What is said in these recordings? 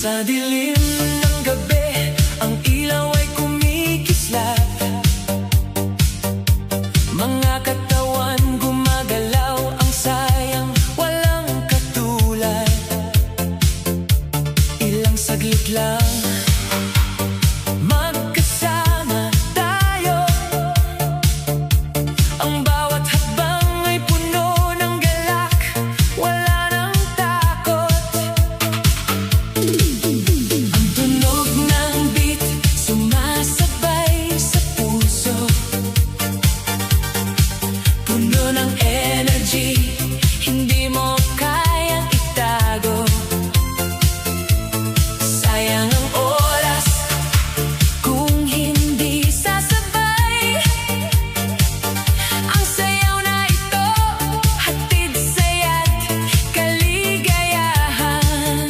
Sa dilim ng gabi, ang ilaw ay kumikislap. Mga katawan gumagalaw, ang sayang walang katulad. Ilang saglit lang magkasama tayo. Ang bawat hakbang ay puno ng galak, wala nang takot. Ang tunog ng beat sumasabay sa puso, puno ng energy, hindi mo kayang itago. Sayang ang oras kung hindi sasabay. Ang sayaw na ito, hatid saya't kaligayahan.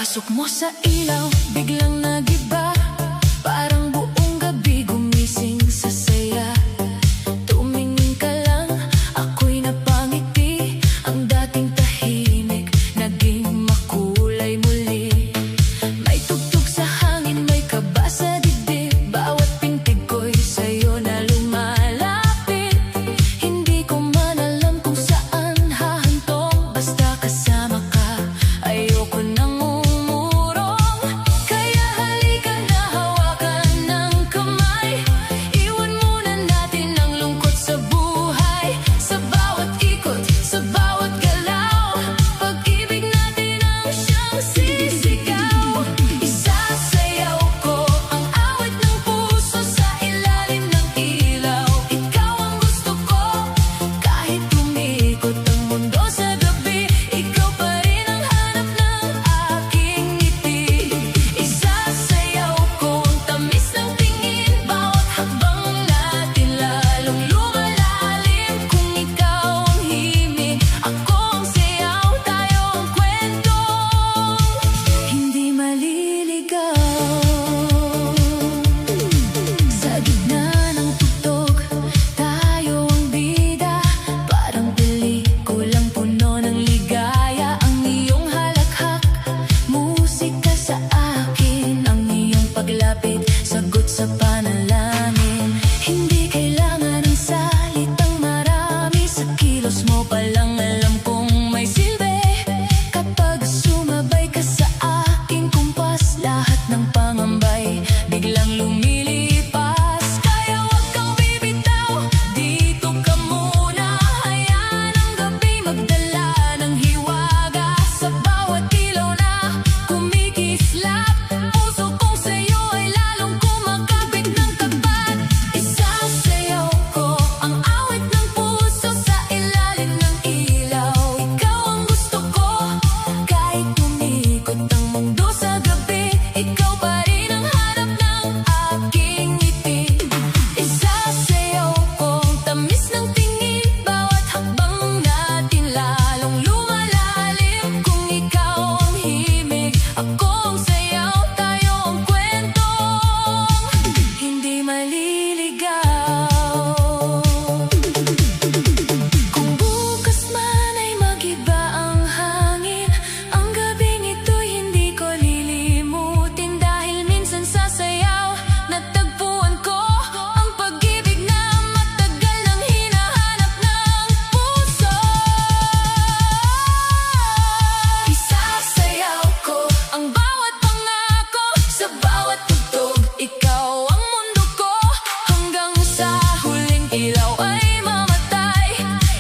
Pasok mo sa ilaw, biglang nagiba. Parang buong gabi gumising sa saya. Tumingin ka lang, ako'y napangiti. Ang dating tahimik, naging makulay muli. May tugtog sa hangin, may kaba sa dibdib. Bawat pintig ko'y sa'yo na lumalapit. Hindi ko man alam kung saan hahantong. Basta kasama ka, ayoko nang umurong. Kaya halika na, hawakan ng kamay. Iwan muna natin ang lungkot sa buhay. Sa bawat ikot, sa bawat galaw, pag-ibig natin ang siyang sisigaw. Isasayaw ko ang awit ng puso sa ilalim ng ilaw. Ikaw ang gusto ko, kahit tumikot ang mundo sa gabi. Ikaw pa rin ang hanap ng aking ngiti. Isasayaw ko ang tamis ng tingin. Bawat hakbang natin lalong lumalalim. Kung ikaw ang himig, ako ang sayaw, tayo ang kwentong hindi maliligaw. Sa gitna ng tugtog, tayo ang bida. Parang pelikulang puno ng ligaya. Ang iyong halakhak, musika sa akin. Ang iyong paglapit, sagot sa panalangin. Hindi kailangan ng salitang marami. Sa kilos mo palang alam kong may silbi. Kapag sumabay ka sa aking kumpas, lahat ng pangambay biglang lumilipas. Kaya wag kang bibitaw, dito ka muna. Hayaan ang gabi magdala ng hiwaga. Sa bawat ilaw na kumikislap, puso kong sa'yo ay lalong kumakapit ng tapat. Isasayaw ko ang awit ng puso sa ilalim ng ilaw. Ikaw ang gusto ko, kahit tumikot ang mundo sa gabi. Ikaw pa rin ang hanap ng aking ngiti. Isasayaw ko ang tamis ng tingin. Bawat hakbang natin lalong lumalalim. Kung ikaw ang himig, ako ang sayaw, tayo ang kwentong hindi maliligaw. Kung bukas man ay mag-iba ang hangin, ang gabing ito'y hindi ko lilimutin. Dahil minsan sa sayaw, natagpuan ko ang pag-ibig na matagal nang hinahanap ng puso. Isasayaw ko ang bawat pangako, sa bawat tugtog. Ikaw ang mundo ko, hanggang sa huling ilaw ay mamatay.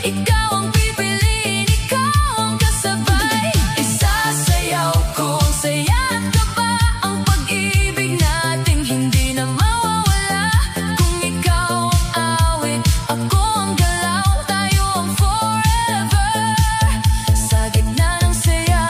Ikaw ang pipiliin, ikaw ang kasabay. Isasayaw ko ang saya at kaba, ang pag-ibig natin hindi na mawawala. Kung ikaw ang awit, ako ang galaw, tayo ang forever. Sa gitna ng saya.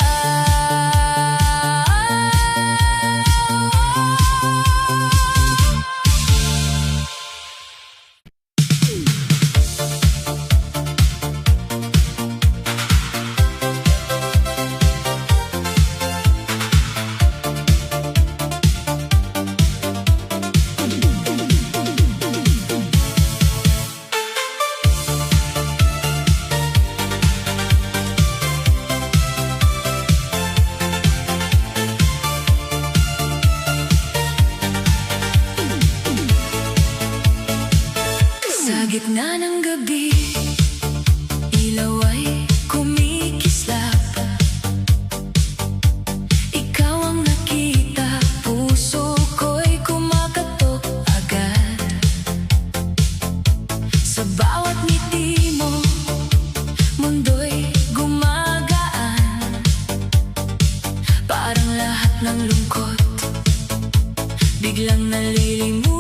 Sa gitna ng gabi, ilaw ay kumikislap. Ikaw ang nakita, puso ko'y kumakatok agad. Sa bawat ngiti mo, mundo'y gumagaan. Parang lahat ng lungkot biglang nalilimutan.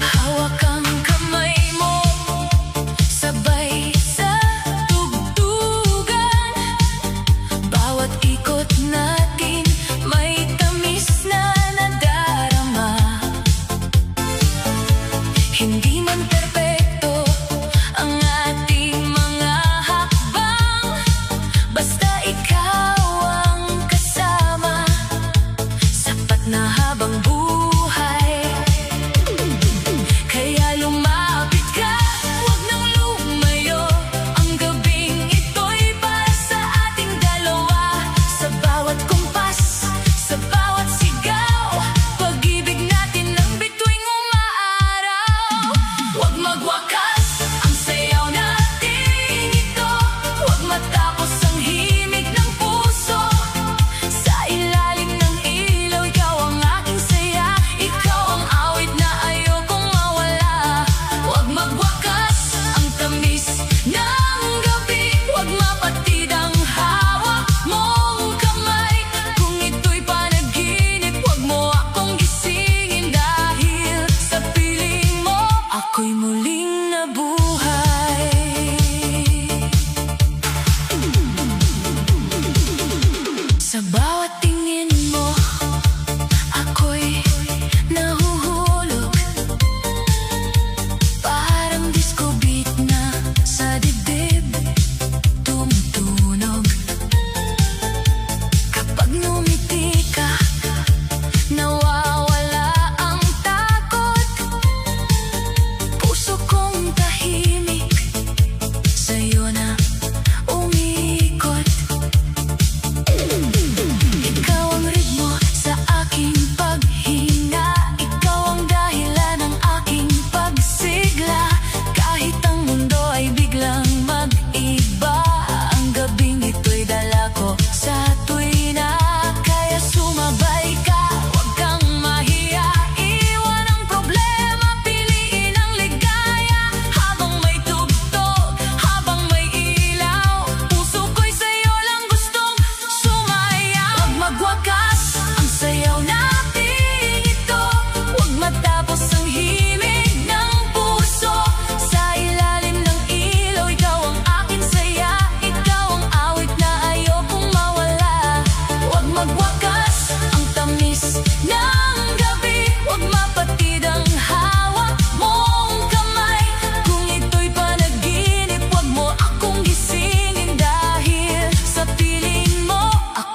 Hawak ang kamay mo, sabay sa tugtugan. Bawat ikot natin may tamis na nadarama. Hindi man perpekto ang ating mga hakbang, basta ikaw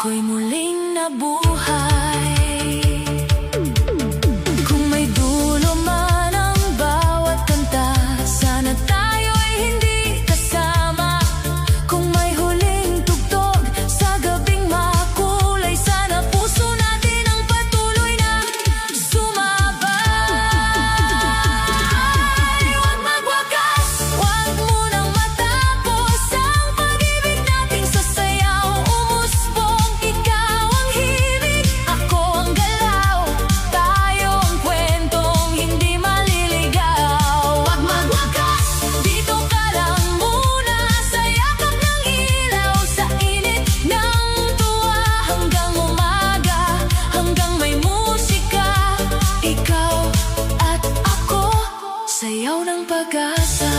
ako'y muling nabuhay. Kung may dulo man ang bawat kanta, sana tayo'y hindi kasama. Kung may huling tugtog sa gabing makulay, sana puso natin ang patuloy na sumabay. Huwag magwakas, huwag munang matapos ang pag-ibig nating sasayaw. Umusbong, ikaw ang himig, ako ang galaw. Tayo ang kwentong hindi maliligaw. Huwag magwakas, dito ka lang muna sa yakap ng ilaw, sa init ng tuwa hanggang umaga, hanggang may musika. Ikaw at ako, sayaw ng pag-asa.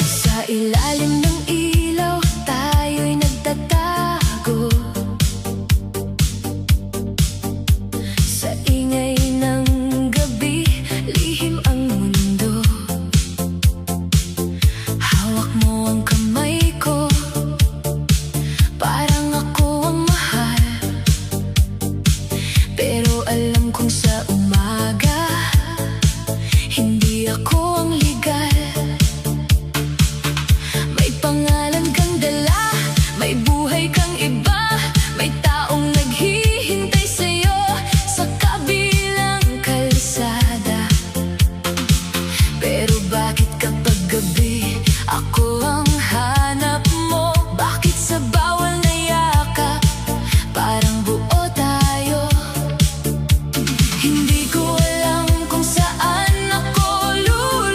Sa ilalim ng ilaw, tayo'y nagtatago. Sa ingay ng gabi, lihim ang mundo. Hawak mo ang kamay ko, parang ako ang mahal. Pero alam kong sa umaga, hindi ako ang legal. May pangalan kang dala, may buhay kang iba, may taong naghihintay sa'yo sa kabilang kalsada. Pero bakit kapag gabi, ako ang hanap mo? Bakit sa bawal na yakap, parang buo tayo? Hindi ko alam kung saan ako lulugar.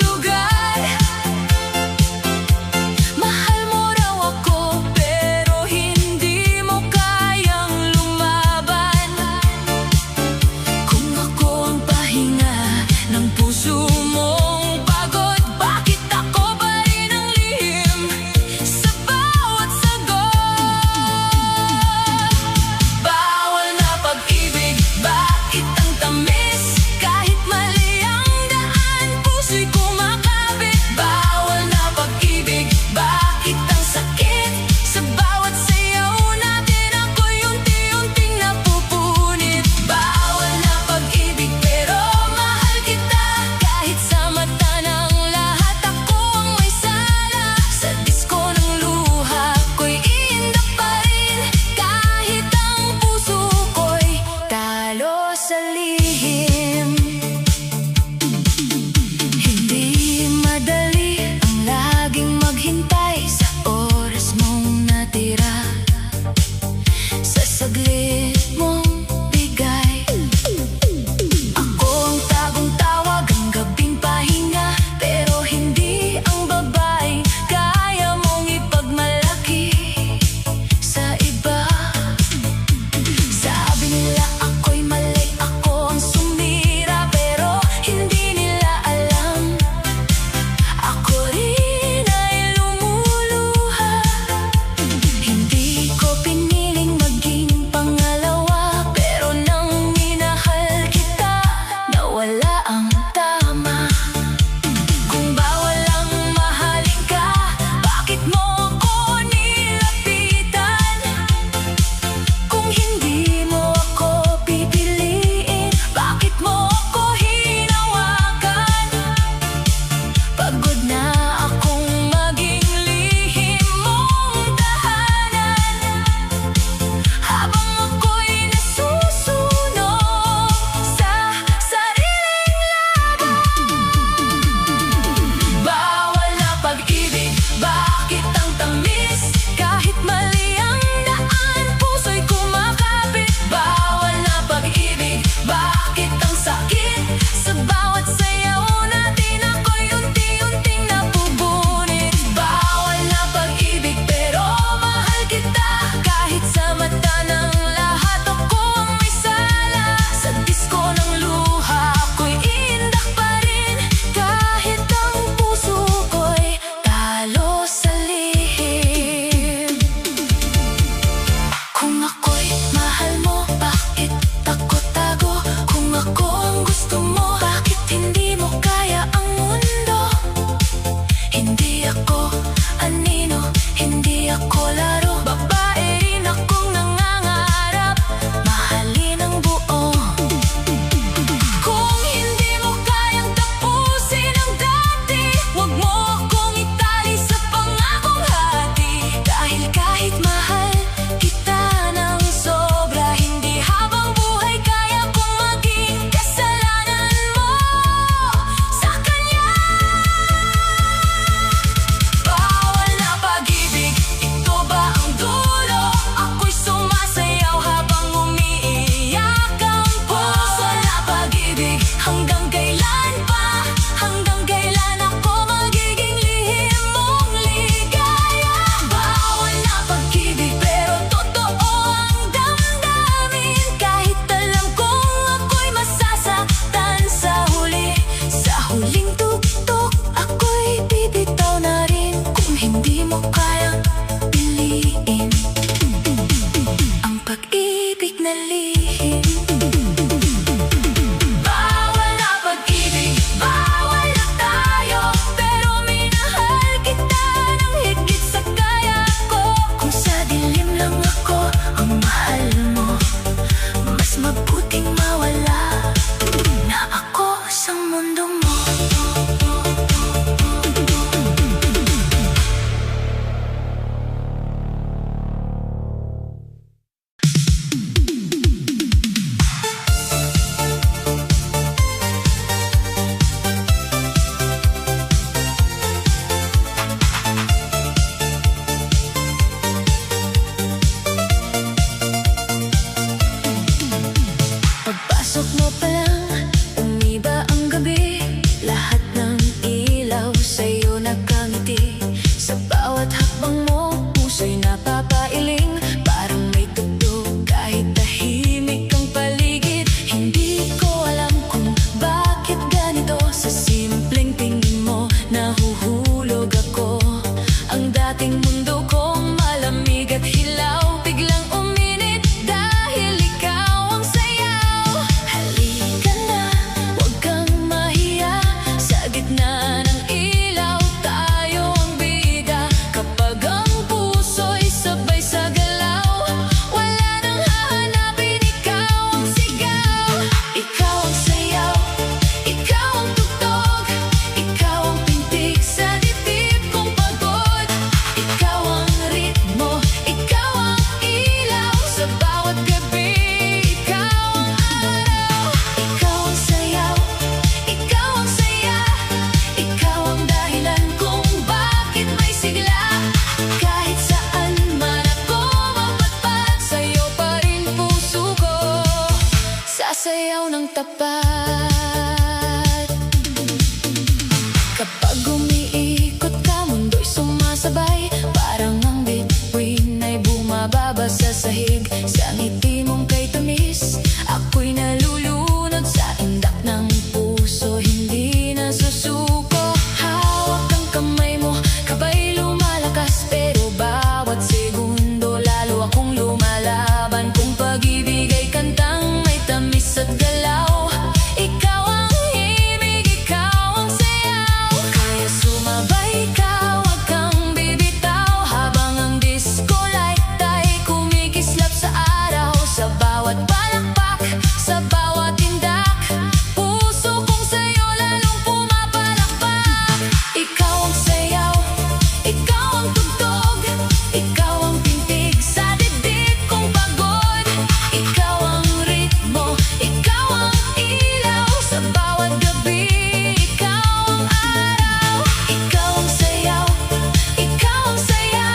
Kapag umiikot ka, mundo'y sumasabay. Parang ang bituin ay bumababa sa sahig. Sa ngiti mong kay tamis, ako'y nalulunod sa indak ng puso, hindi na susuko. Hawak ang kamay mo, kabay lumalakas, pero bawat segundo lalo akong lumalaban. Kung pag-ibig ay kantang may tamis at galaw, ikaw ang himig, ikaw ang sayaw. Kaya sumabay ka, huwag kang bibitaw, habang ang disco light ay kumikislap sa araw. Sa bawat palakpak, sa bawat tindak, puso kong sa'yo lalong pumapalakpak. Ikaw ang sayaw, ikaw ang tugtog, ikaw ang pintig sa dibdib kong pagod. Ikaw ang ritmo, ikaw ang ilaw, sa bawat gabi, ikaw ang araw. Ikaw ang sayaw, ikaw ang saya,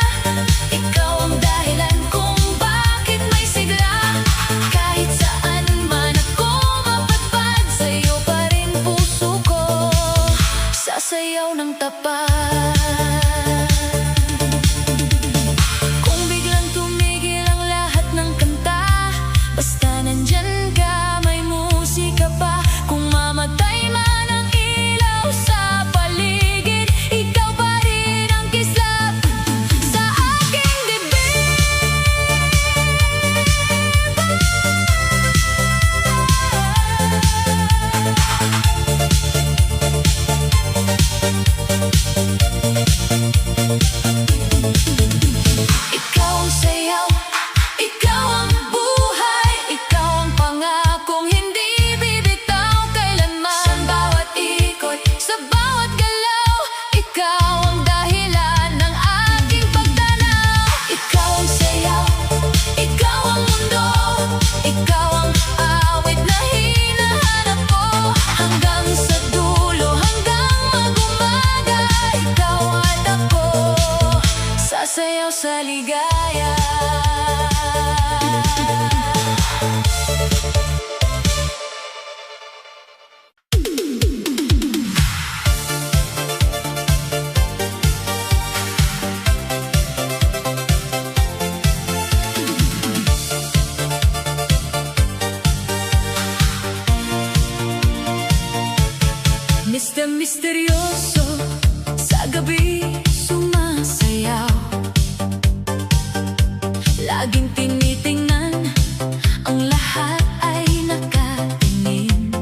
ikaw ang dahilan kung bakit may sigla. Kahit saan man ako mapadpad, sa'yo pa rin puso ko sasayaw ng tapat. Kung biglang tumigil ang lahat ng kanta, basta nandyan ka, may musika pa. Kung mamatay man ang ilaw sa paligid, ikaw pa rin ang kislap sa aking dibdib. Ikaw ang sayaw, ikaw ang buhay, ikaw ang pangakong hindi bibitaw kailanman. Sa bawat ikot, sa bawat galaw, ikaw ang dahilan ng aking pagtanaw. Ikaw ang sayaw, ikaw ang mundo, ikaw ang awit na hinahanap ko. Hanggang sa dulo, hanggang mag-umaga, ikaw at ako sasayaw sa ligaya. Mr. Misteryoso, sa gabi sumasayaw, laging tinitingnan, ang lahat ay nakatingin.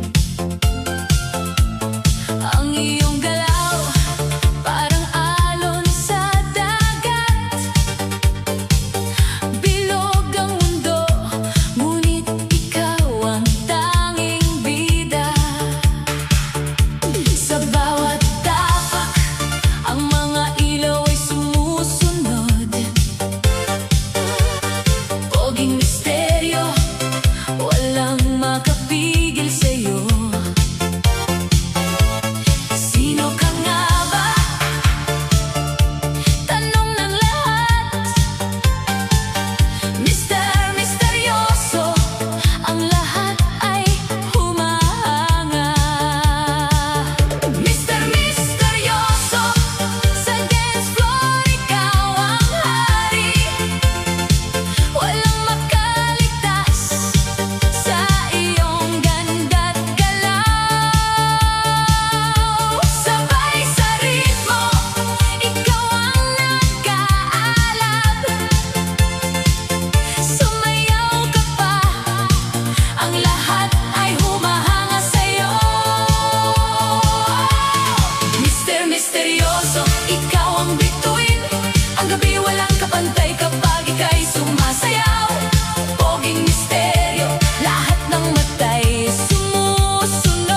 Ang iyong galaw, parang alon sa dagat, bilog ang mundo, ngunit ikaw ang tanging bida. Sa bawat tapak, ang mga ilaw ay sumusunod. Poging misteryo, walang makapigil sa'yo. Sino ka nga ba? Tanong ng lahat. Mr. Misteryoso, ang lahat ay humahanga. Mr. Misteryoso, sa dance floor ikaw ang hari. Walang makaligtas sa iyong ganda't galaw. Sabay sa ritmo, ikaw ang nag-aalab. Sumayaw ka pa, ang lahat ay humahanga sa'yo. Mr. Misteryoso, ikaw ang bituin, ang gabi walang kapantay kapag ika'y sumasayaw. Poging misteryo, lahat ng matay sumusunod.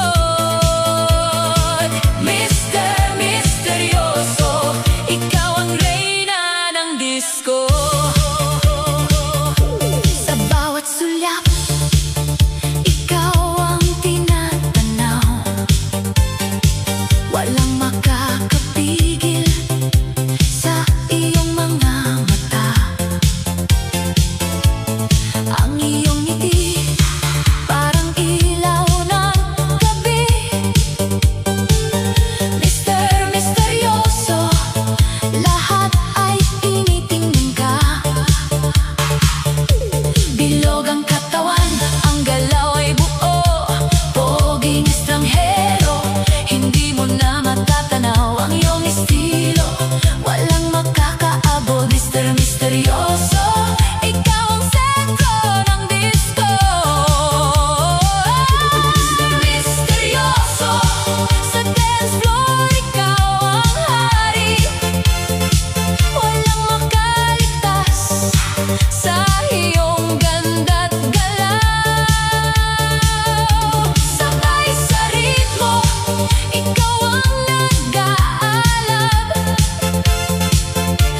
Mr. Misteryoso, ikaw ang reyna ng disco. Sa bawat sulyap, ikaw ang tinatanaw, walang makakapigil sa iyong mga matatanaw ang iyong estilo. Walang makakaabot, Mr. Misteryoso. Ikaw ang sentro ng disco. Misteryoso, sa dance floor ikaw ang hari. Walang makaligtas sa iyong ganda't galaw. Sabay sa ritmo, ikaw ang nag-aalab.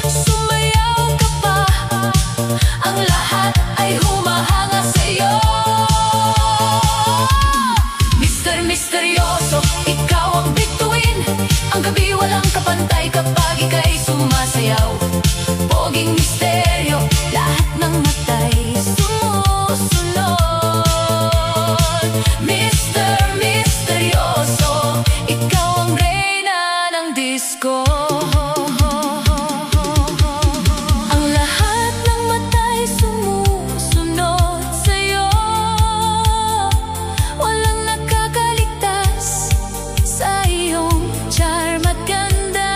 Sumayaw ka pa, ang lahat ay humahanga sa'yo. Mr. Misteryoso, ikaw ang bituin. Ang gabi walang kapantay kapag ika'y sumasayaw. Poging misteryo, lahat ng matay sumusunod. Mr. Misteryoso, ikaw ang reyna ng disco. Ang lahat ng matay sumusunod sa'yo. Walang nakakaligtas sa iyong charm at ganda.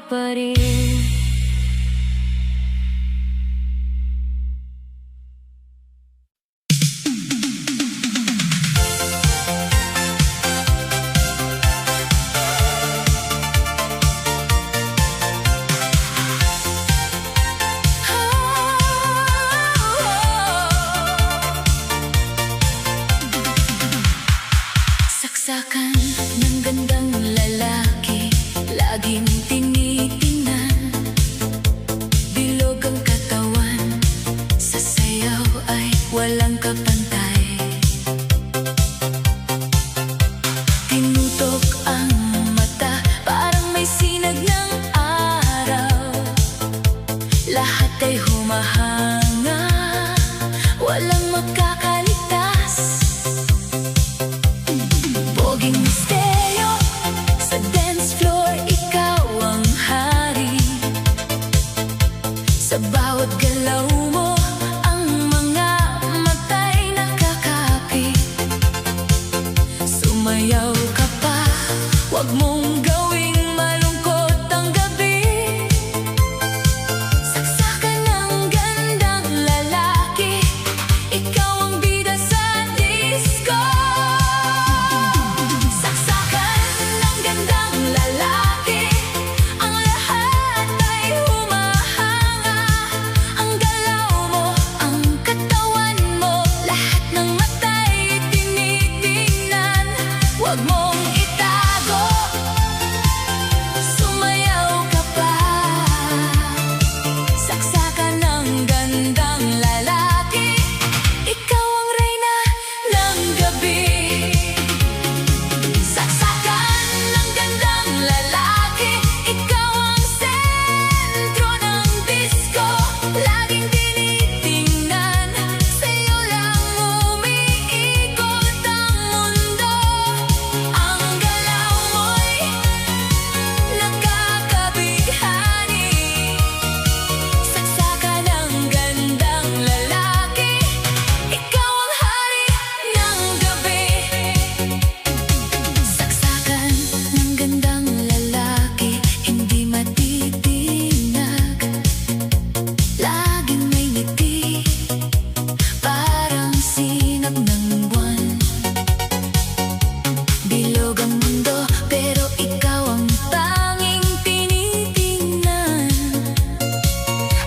pa rin. Saksakan ng gandang lalaki, laging tinitingnan. Bilog ang katawan, sa sayaw ay walang kapantay. Tinutok ang mata, parang may sinag ng araw. Lahat ay humahanga, walang makakaligtas. Poging misteryo, sa dance floor ikaw ang hari. Sa bawat galaw mo, ang mga mata'y nakakapit. Sumayaw ka pa, huwag mong gawing malungkot ang gabi. Saksakan ng gandang lalaki, ikaw ang bida sa disco. Huwag mong itago, sumayaw ka pa. Saksakan ng gandang lalaki, ikaw ang reyna ng gabi. Saksakan ng gandang lalaki, ikaw ang sentro ng disco. Laging tinitingnan, sa'yo lang umiikot ang mundo. Ang galaw mo'y nakakabighani. Saksakan ng gandang lalaki, ikaw ang hari ng gabi. Saksakan ng gandang lalaki, hindi matitinag. Laging may ngiti, parang sinag ng buwan. Bilog ang mundo, pero ikaw ang tanging tinitingnan.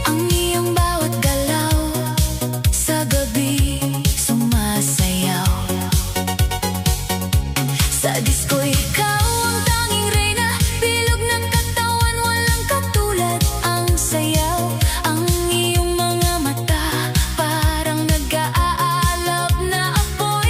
Ang iyong bawat galaw, sa gabi sumasayaw. Sa disco ikaw ang tanging reyna, bilog na katawan, walang katulad ang sayaw. Ang iyong mga mata, parang nag-aalab na apoy.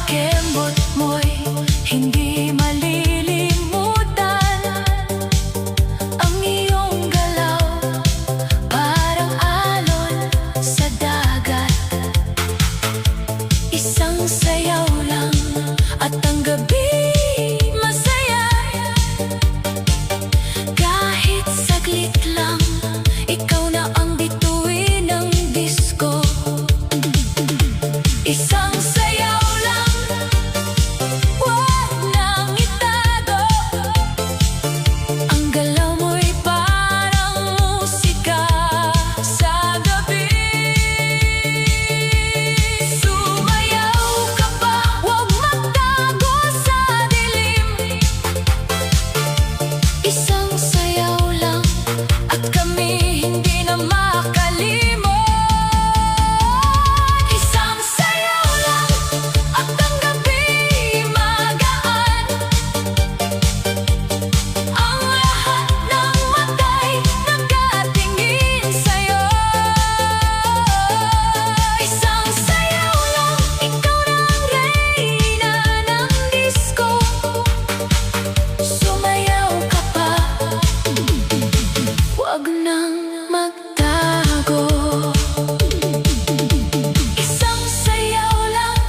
kembot mo'y hindi malilimutan. Ang iyong galaw parang alon sa dagat. Isang sayaw lang at ang gabi masaya. Kahit saglit lang, ikaw na ang bituin ng disco. Isang sayaw lang, wag nang itago. Ang galaw mo'y parang musika sa gabi. Sumayaw ka pa, wag magtago sa dilim. Isang sayaw lang at kami hindi na makalimot. Isang sayaw lang at ang gabi magaan. Ang lahat ng matay nakatingin sa'yo. Isang sayaw lang, ikaw na ang reyna ng disco. Sumayaw ka pa, wag nang magtago. Isang sayaw lang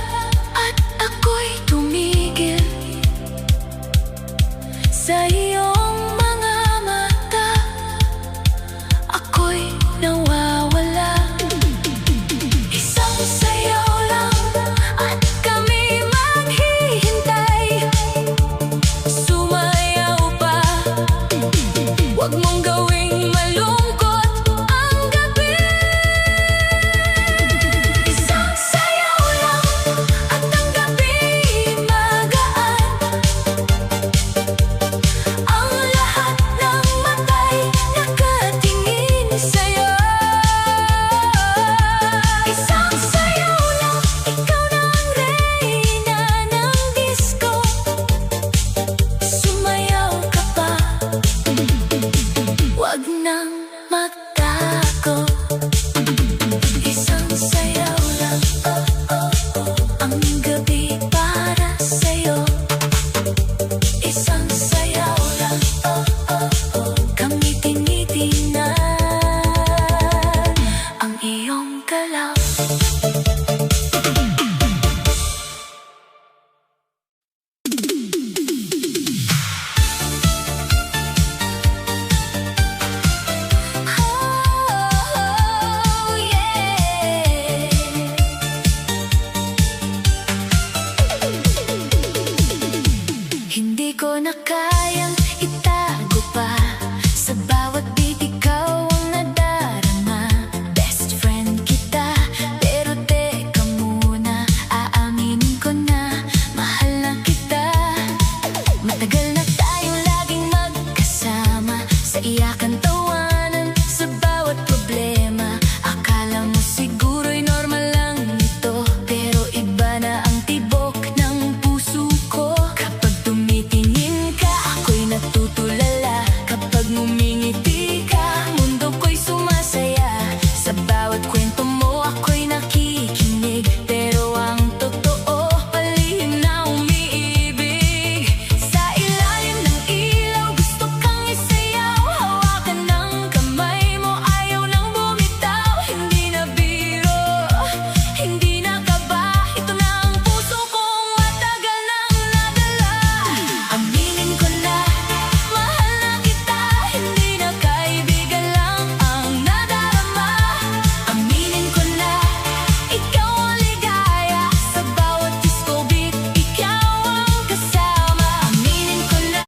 at ako'y tumigil sa iyong mga mata. Ako'y nawawala. Isang sayaw lang at kami maghihintay. Sumayaw pa, wag mong gawing malungkot ang gabi. Isang sayaw lang at ang gabi magaan. Ang lahat ng matay nakatingin sa'yo. Isang sayaw lang, ikaw na ang reyna ng disco. Sumayaw ka pa, wag nang magtago. Isang sayaw lang, ang gabi para sa'yo. Isang sayaw lang, kami tinitingnan ang iyong galaw. Oh, yeah. Hindi ko na kaya